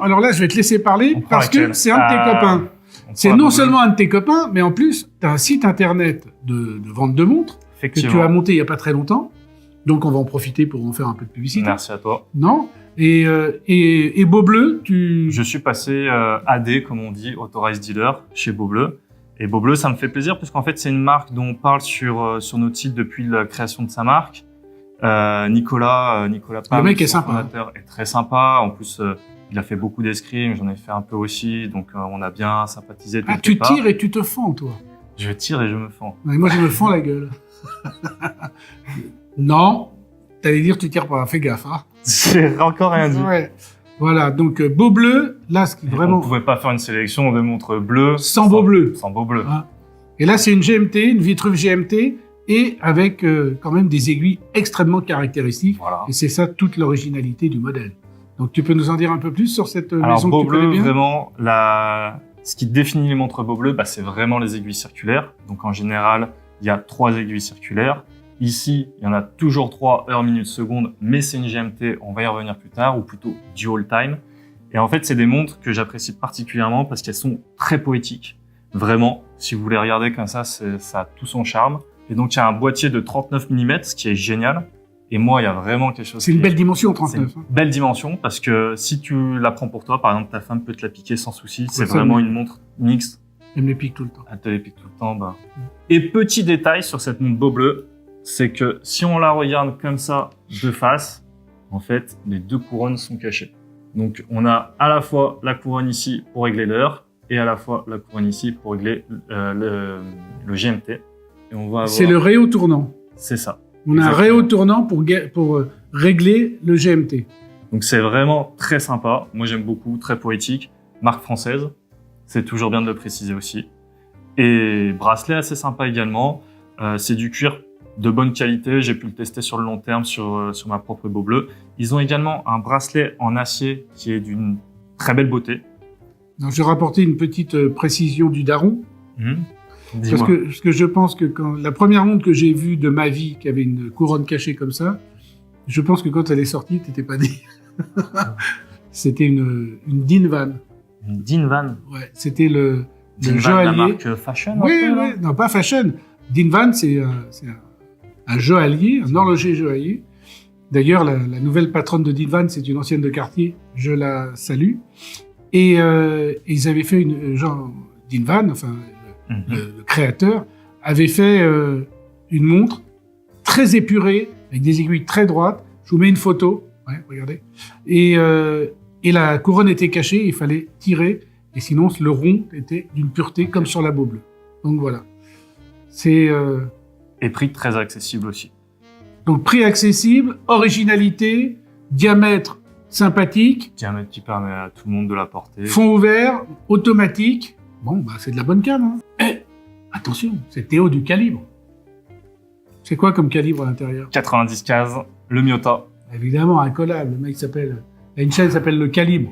Alors là, je vais te laisser parler On prend parce que laquelle c'est un de tes copains. On C'est prend la non Bobble. seulement un de tes copains, mais en plus, tu as un site internet de vente de montres que Effectivement. tu as monté il n'y a pas très longtemps. Donc, on va en profiter pour en faire un peu de publicité. Merci à toi. Non. Et Beaubleu, Je suis passé AD, comme on dit, Authorized Dealer, chez Beaubleu. Et Beaubleu, ça me fait plaisir puisqu'en fait, c'est une marque dont on parle sur notre site depuis la création de sa marque. Nicolas Pam, Le mec est son sympa. fondateur, est très sympa. En plus, il a fait beaucoup d'escrime, j'en ai fait un peu aussi, donc on a bien sympathisé. Ah, tu tires et tu te fends, toi. Je tire et je me fends. Ouais, moi, je me fends la gueule. Non, t'allais dire tu tires pas. Fais gaffe, hein. J'ai encore rien dit. Ouais. Voilà, donc Beaubleu, là, ce qui Et vraiment... On pouvait pas faire une sélection de montres bleues Sans Beaubleu. Sans Beaubleu. Hein. Et là, c'est une GMT, une Vitruve GMT, et avec quand même des aiguilles extrêmement caractéristiques. Voilà. Et c'est ça toute l'originalité du modèle. Donc, tu peux nous en dire un peu plus sur cette Alors maison que tu Beaubleu, connais bien? vraiment, ce qui définit les montres Beaubleu, c'est vraiment les aiguilles circulaires. Donc en général, il y a 3 aiguilles circulaires. Ici, il y en a toujours 3 heures, minutes, secondes, mais c'est une GMT, on va y revenir plus tard, ou plutôt dual time. Et en fait, c'est des montres que j'apprécie particulièrement parce qu'elles sont très poétiques. Vraiment, si vous les regardez comme ça a tout son charme. Et donc, il y a un boîtier de 39 mm, ce qui est génial. Et moi, il y a vraiment quelque chose C'est une belle dimension, 39. C'est une belle dimension parce que si tu la prends pour toi, par exemple, ta femme peut te la piquer sans souci. C'est ça, vraiment mais- une montre mixte. Elle me les pique tout le temps. Elle te les pique tout le temps. Et petit détail sur cette montre Beaubleu, c'est que si on la regarde comme ça de face, en fait, les 2 couronnes sont cachées. Donc, on a à la fois la couronne ici pour régler l'heure et à la fois la couronne ici pour régler le GMT. Et on va avoir... C'est le réo tournant. C'est ça. On a un Exactement. réo tournant pour régler le GMT. Donc c'est vraiment très sympa. Moi j'aime beaucoup, très poétique. Marque française, c'est toujours bien de le préciser aussi. Et bracelet assez sympa également. C'est du cuir de bonne qualité. J'ai pu le tester sur le long terme sur ma propre Beaubleu. Ils ont également un bracelet en acier qui est d'une très belle beauté. Alors, je vais rapporter une petite précision du daron. Parce que je pense que quand la première montre que j'ai vue de ma vie qui avait une couronne cachée comme ça, je pense que quand elle est sortie, t'étais pas né. C'était une Dinvan. Une Dinvan. Ouais, c'était le Dinvan, la joaillier. marque fashion. un Oui, peu, là. oui, non pas fashion. Dinvan, c'est un joaillier, un horloger joaillier. D'ailleurs, la nouvelle patronne de Dinvan, c'est une ancienne de quartier. Je la salue. Et ils avaient fait Dinvan, enfin le créateur, avait fait une montre très épurée, avec des aiguilles très droites. Je vous mets une photo. Ouais, regardez. Et la couronne était cachée, il fallait tirer. Et sinon, le rond était d'une pureté comme sur la Beaubleu. Donc voilà. C'est Et prix très accessible aussi. donc prix accessible, originalité, diamètre sympathique, Diamètre qui permet à tout le monde de la porter. fond ouvert, automatique. Bon, bah c'est de la bonne cam. Hein. Eh, attention, c'est Théo du calibre. C'est quoi comme calibre à l'intérieur? 90 cases, le Miota. Évidemment, incollable. Le mec s'appelle... Il y a une chaîne qui s'appelle le Calibre.